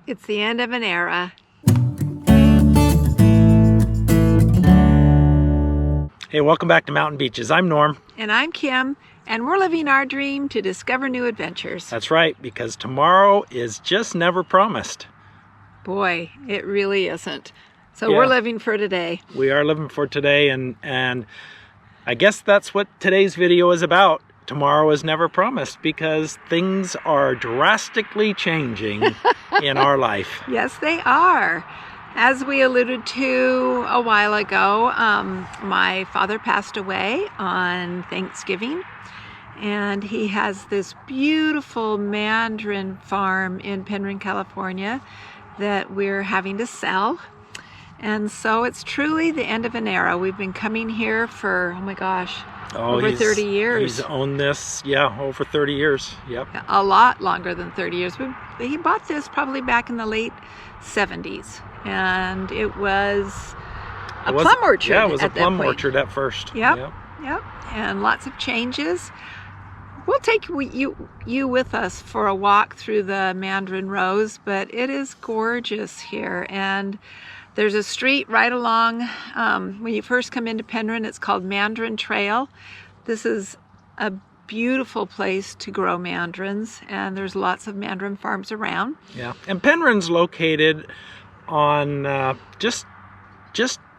It's the end of an era. Hey, welcome back to Mountain Beaches. I'm Norm. And I'm Kim, and we're living our dream to discover new adventures. That's right, because tomorrow is just never promised. Boy, it really isn't. So Yeah. we're living for today. We are living for today, and I guess that's what today's video is about. Tomorrow is never promised because things are drastically changing in our life. Yes, they are. As we alluded to a while ago, my father passed away on Thanksgiving, and he has this beautiful mandarin farm in Penryn, California that we're having to sell. And so it's truly the end of an era. We've been coming here for, oh my gosh, over 30 years. He's owned this, yeah, over 30 years. Yep. A lot longer than 30 years. He bought this probably back in the late 70s. And it was a plum orchard. Yeah, it was a plum orchard at first. Yep. And lots of changes. We'll take you with us for a walk through the Mandarin Rows, but it is gorgeous here. And there's a street right along, when you first come into Penryn, it's called Mandarin Trail. This is a beautiful place to grow mandarins, and there's lots of mandarin farms around. Yeah, and Penryn's located on just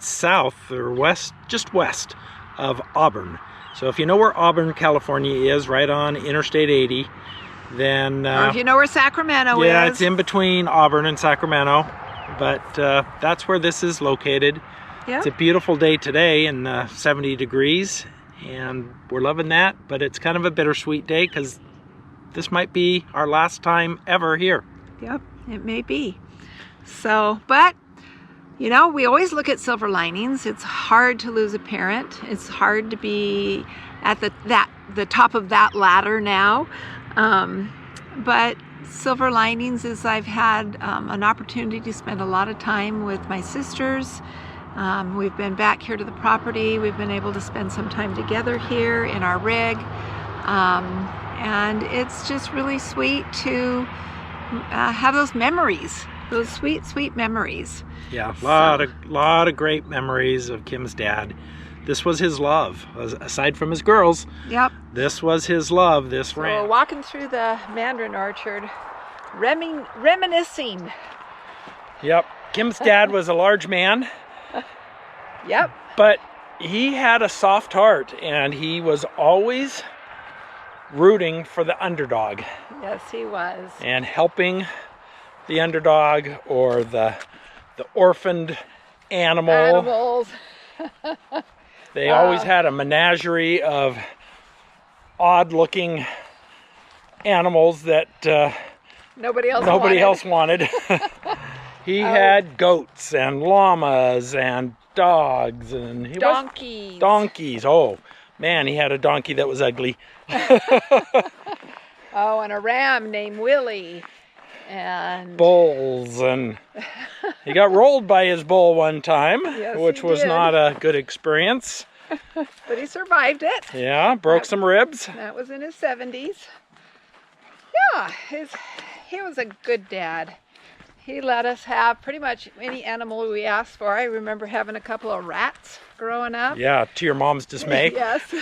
south or west, just west of Auburn. So if you know where Auburn, California is, right on Interstate 80, then... or if you know where Sacramento is. Yeah, it's in between Auburn and Sacramento. But that's where this is located. Yep. It's a beautiful day today and 70 degrees, and we're loving that, but it's kind of a bittersweet day because this might be our last time ever here. Yep, it may be. So, but you know, we always look at silver linings. It's hard to lose a parent. It's hard to be at the top of that ladder now. But silver linings is I've had an opportunity to spend a lot of time with my sisters. We've been back here to the property. We've been able to spend some time together here in our rig. And it's just really sweet to have those memories, those sweet, sweet memories. Yeah, a lot of great memories of Kim's dad. This was his love, aside from his girls. Yep. This was his love, this ranch. So walking through the mandarin orchard, reminiscing. Yep. Kim's dad was a large man. Yep. But he had a soft heart, and he was always rooting for the underdog. Yes, he was. And helping the underdog or the orphaned animals. They always had a menagerie of odd-looking animals that nobody else wanted. He had goats and llamas and dogs and donkeys. Oh man, he had a donkey that was ugly. Oh, and a ram named Willie. And bulls, and he got rolled by his bull one time, yes, which was not a good experience. But he survived it. Yeah, broke some ribs. That was in his 70s. Yeah, he was a good dad. He let us have pretty much any animal we asked for. I remember having a couple of rats growing up. Yeah, to your mom's dismay. Yes.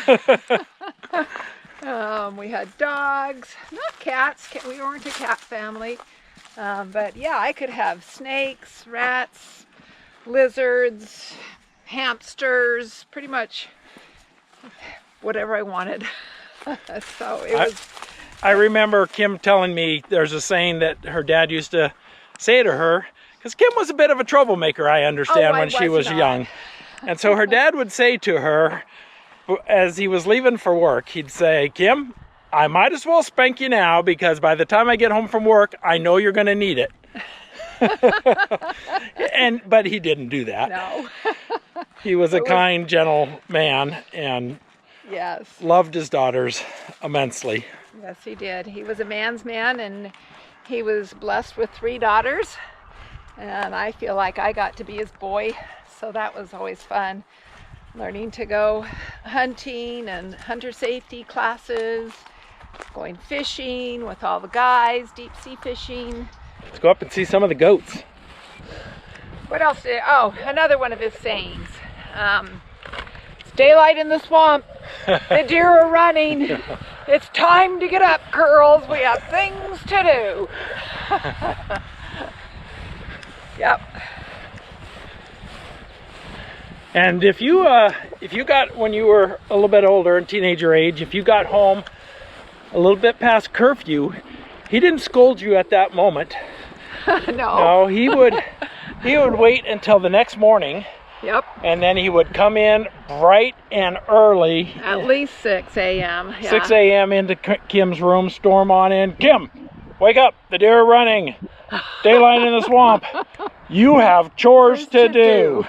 We had dogs, not cats. We weren't a cat family. But yeah, I could have snakes, rats, lizards, hamsters, pretty much whatever I wanted. So it was... I remember Kim telling me there's a saying that her dad used to say to her, because Kim was a bit of a troublemaker, I understand, when she was young. And so her dad would say to her, as he was leaving for work, he'd say, Kim, I might as well spank you now because by the time I get home from work, I know you're going to need it. But he didn't do that. No. He was a kind, gentle man and yes, loved his daughters immensely. Yes, he did. He was a man's man, and he was blessed with 3 daughters. And I feel like I got to be his boy, so that was always fun. Learning to go hunting and hunter safety classes, going fishing with all the guys, deep sea fishing. Let's go up and see some of the goats. What else did, oh, another one of his sayings. It's daylight in the swamp. The deer are running. It's time to get up, girls. We have things to do. Yep. And if you got, when you were a little bit older, in teenager age, if you got home a little bit past curfew, he didn't scold you at that moment. No. No, he would wait until the next morning. Yep. And then he would come in bright and early. At least 6 a.m. Yeah. 6 a.m. into Kim's room, storm on in. Kim, wake up, the deer are running. Daylight in the swamp. You have chores to do.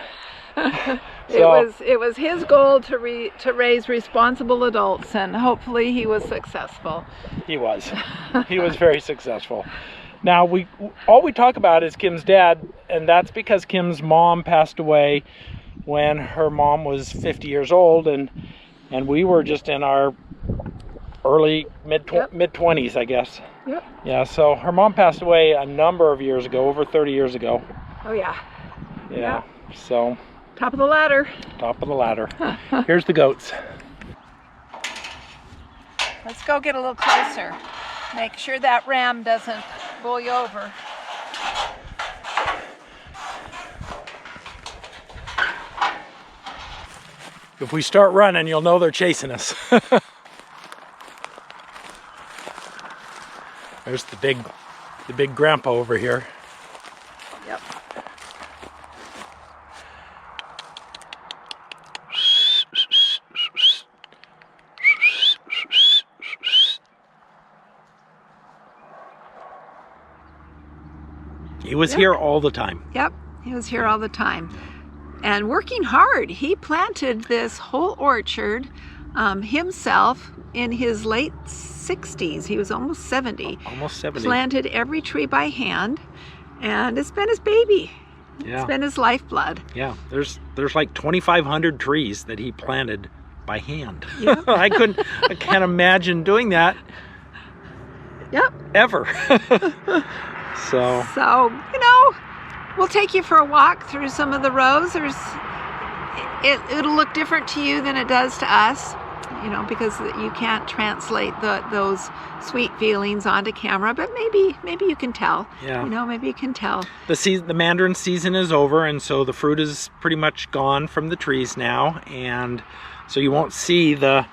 It was his goal to raise responsible adults, and hopefully he was successful. He was. He was very successful. Now, all we talk about is Kim's dad, and that's because Kim's mom passed away when her mom was 50 years old, and we were just in our early mid-20s, I guess. Yep. Yeah, so her mom passed away a number of years ago, over 30 years ago. Oh, yeah. Yeah, so... Top of the ladder. Top of the ladder. Here's the goats. Let's go get a little closer. Make sure that ram doesn't pull you over. If we start running, you'll know they're chasing us. There's the big grandpa over here. Yep. He was here all the time. Yep, he was here all the time. And working hard. He planted this whole orchard himself in his late 60s. He was almost 70. Almost 70. Planted every tree by hand, and it's been his baby. Yeah. It's been his lifeblood. Yeah, there's like 2,500 trees that he planted by hand. Yep. I can't imagine doing that. Yep. Ever. So, you know, we'll take you for a walk through some of the rows. It'll look different to you than it does to us, you know, because you can't translate those sweet feelings onto camera, but maybe you can tell. Yeah. You know, maybe you can tell. The mandarin season is over, and so the fruit is pretty much gone from the trees now, and so you won't see the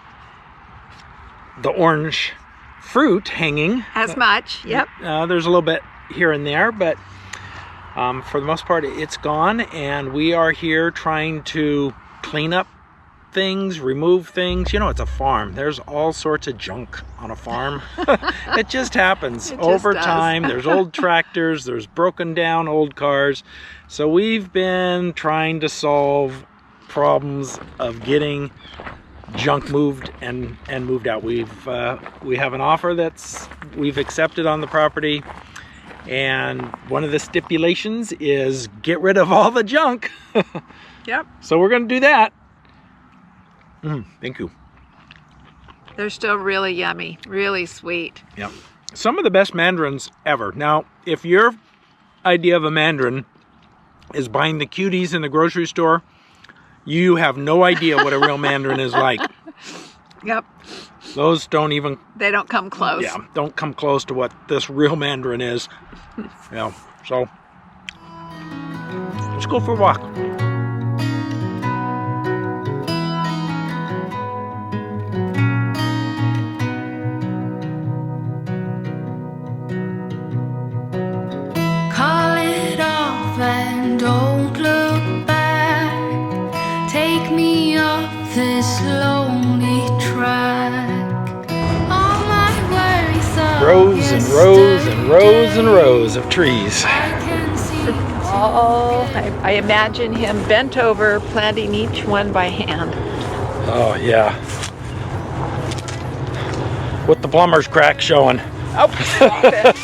orange fruit hanging as much. Yep. There's a little bit here and there, but for the most part it's gone, and we are here trying to clean up things, remove things. You know, it's a farm. There's all sorts of junk on a farm. It just happens over time. There's old tractors, there's broken down old cars. So we've been trying to solve problems of getting junk moved and moved out. We have an offer we've accepted on the property, and one of the stipulations is get rid of all the junk. Yep. So we're going to do that. Thank you. They're still really yummy, really sweet. Yep. Some of the best mandarins ever. Now, if your idea of a mandarin is buying the cuties in the grocery store, you have no idea what a real mandarin is like. Yep. Those they don't come close. Yeah, don't come close to what this real mandarin is. Yeah, so let's go for a walk. Call it off and don't look back. Take me off this lonely track. All my worries are rows and rows and rows and rows of trees. I imagine him bent over, planting each one by hand. Oh yeah. With the plumber's crack showing. Oh, stop it.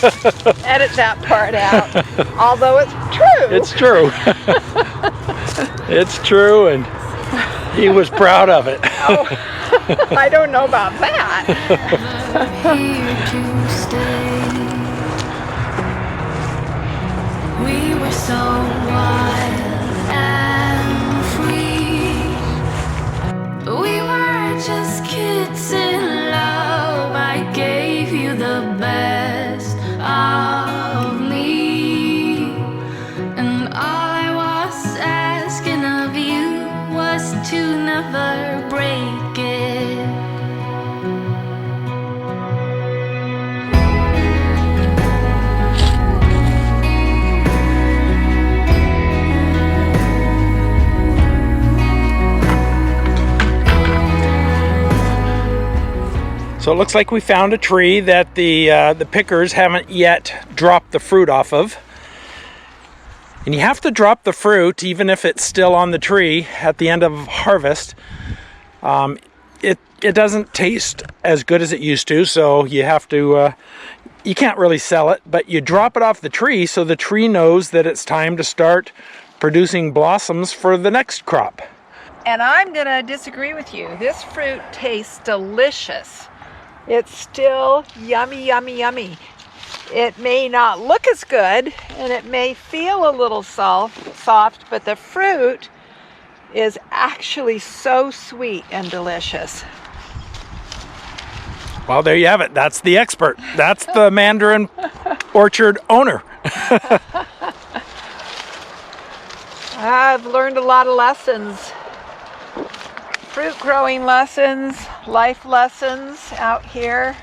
Edit that part out. Although it's true. It's true. It's true, and he was proud of it. Oh, I don't know about that. so wild and free. We were just kids in love. I gave you the best of me, and all I was asking of you was to never break it. So it looks like we found a tree that the pickers haven't yet dropped the fruit off of. And you have to drop the fruit even if it's still on the tree at the end of harvest. It doesn't taste as good as it used to, so you have to, you can't really sell it, but you drop it off the tree so the tree knows that it's time to start producing blossoms for the next crop. And I'm gonna disagree with you. This fruit tastes delicious. It's still yummy, yummy, yummy. It may not look as good and it may feel a little soft, but the fruit is actually so sweet and delicious. Well, there you have it. That's the expert. That's the Mandarin orchard owner. I've learned a lot of lessons. Fruit growing lessons, life lessons out here,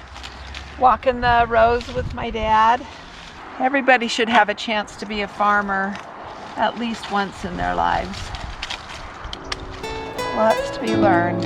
walking the rows with my dad. Everybody should have a chance to be a farmer at least once in their lives. Lots to be learned.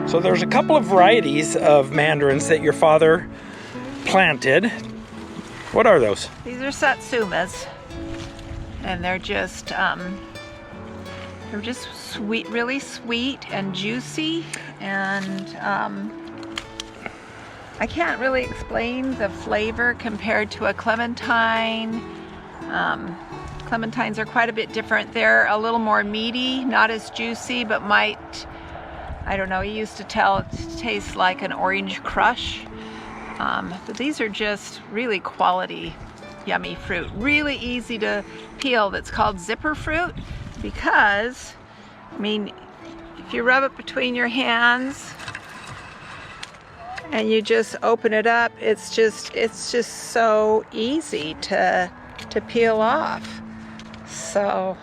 So there's a couple of varieties of mandarins that your father planted. What are those? These are satsumas, and they're just sweet, really sweet and juicy, and I can't really explain the flavor compared to a clementine. Clementines are quite a bit different. They're a little more meaty, not as juicy, but might, I don't know, he used to tell it tastes like an orange crush. But these are just really quality, yummy fruit. Really easy to peel. That's called zipper fruit because, I mean, if you rub it between your hands and you just open it up, it's just so easy to peel off. So.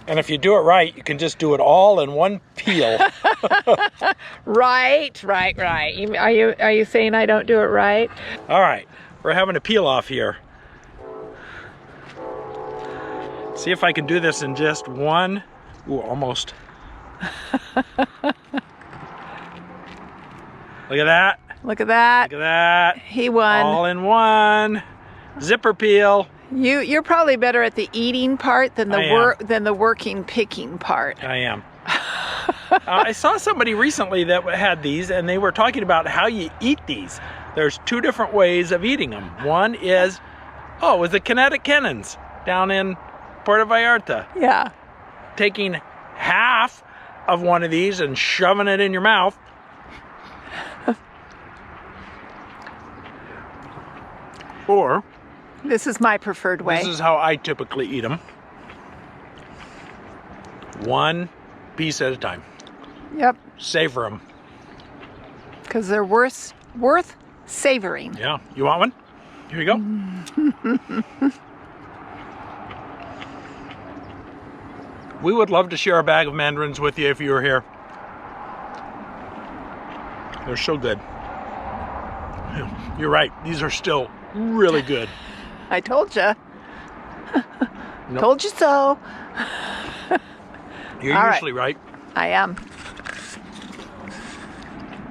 And if you do it right, you can just do it all in one peel. Right. Are you saying I don't do it right? All right, we're having a peel off here. See if I can do this in just one. Ooh, almost. Look at that. Look at that. Look at that. He won. All in one. Zipper peel. You're probably better at the eating part than the working picking part. I am. I saw somebody recently that had these, and they were talking about how you eat these. There's two different ways of eating them. One is, it was the Kinetic Cannons down in Puerto Vallarta. Yeah. Taking half of one of these and shoving it in your mouth. Or this is my preferred way. This is how I typically eat them. One piece at a time. Yep. Savor them. Because they're worth savoring. Yeah. You want one? Here you go. We would love to share a bag of mandarins with you if you were here. They're so good. You're right. These are still really good. I told you. Nope. Told you so. You're all usually right. I am.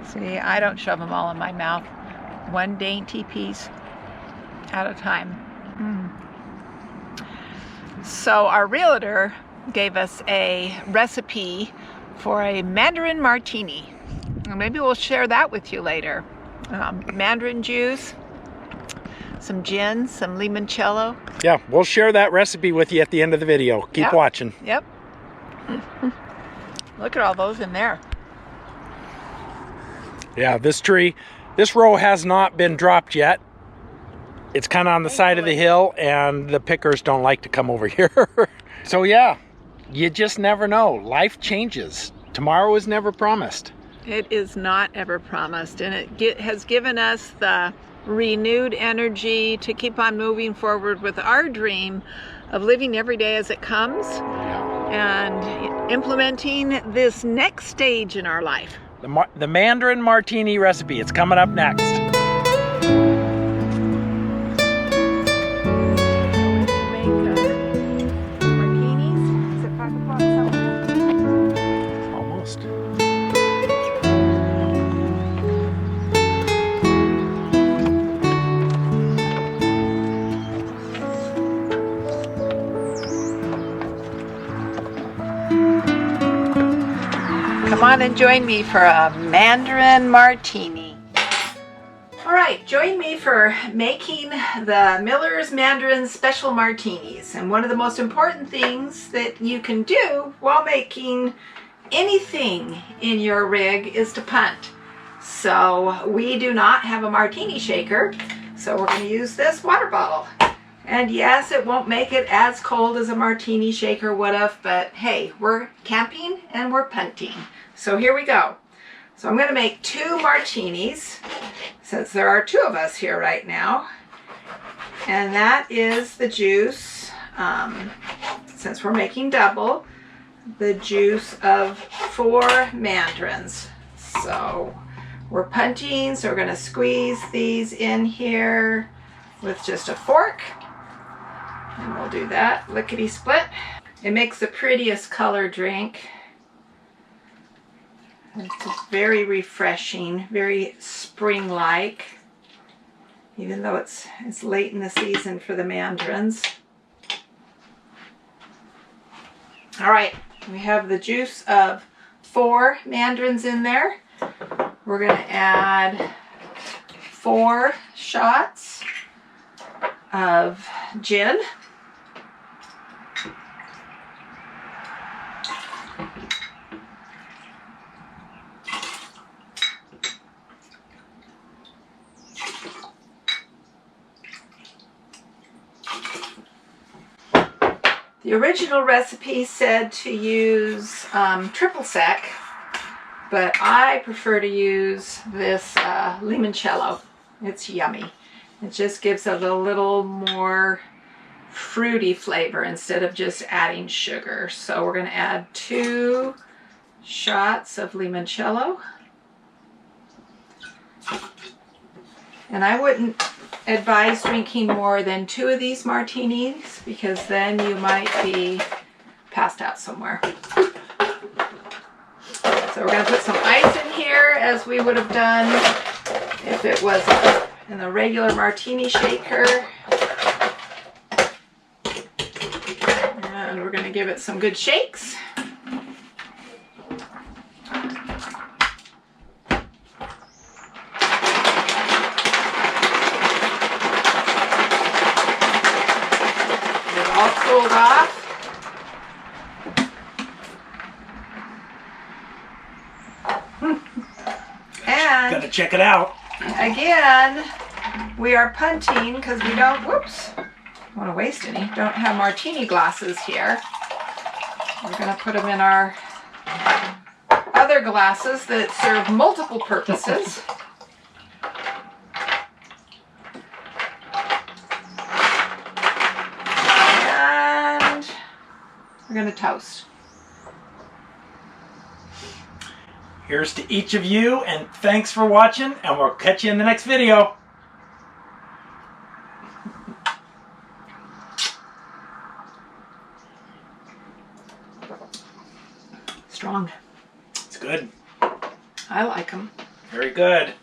See, I don't shove them all in my mouth. one dainty piece at a time. So our realtor gave us a recipe for a Mandarin martini. Maybe we'll share that with you later. Mandarin juice, some gin, some limoncello. Yeah, we'll share that recipe with you at the end of the video. Keep watching. Yep. Look at all those in there. Yeah, this row has not been dropped yet. It's kind of on the side of the hill, and the pickers don't like to come over here. So yeah, you just never know. Life changes. Tomorrow is never promised. It is not ever promised, and it has given us the renewed energy to keep on moving forward with our dream of living every day as it comes and implementing this next stage in our life. The Mandarin martini recipe. It's coming up next. Come on and join me for a Mandarin martini. All right, join me for making the Miller's Mandarin Special Martinis. And one of the most important things that you can do while making anything in your rig is to punt. So we do not have a martini shaker, so we're going to use this water bottle. And yes, it won't make it as cold as a martini shaker would have, but hey, we're camping and we're punting. So here we go. So I'm going to make 2 martinis, since there are 2 of us here right now. And that is the juice, since we're making double, the juice of 4 mandarins. So we're punting, so we're going to squeeze these in here with just a fork. And we'll do that lickety-split. It makes the prettiest color drink. It's very refreshing, very spring-like, even though it's late in the season for the mandarins. All right, we have the juice of 4 mandarins in there. We're going to add 4 shots of gin. The original recipe said to use triple sec, but I prefer to use this limoncello. It's yummy. It just gives it a little more fruity flavor instead of just adding sugar. So we're going to add 2 shots of limoncello. And I wouldn't advise drinking more than 2 of these martinis, because then you might be passed out somewhere. So we're going to put some ice in here, as we would have done if it was in the regular martini shaker. And we're going to give it some good shakes. Cooled off. And gotta check it out. Again, we are punting because we don't, whoops, don't want to waste any, don't have martini glasses here. We're going to put them in our other glasses that serve multiple purposes. We're going to toast. Here's to each of you, and thanks for watching, and we'll catch you in the next video. Strong. It's good. I like them. Very good.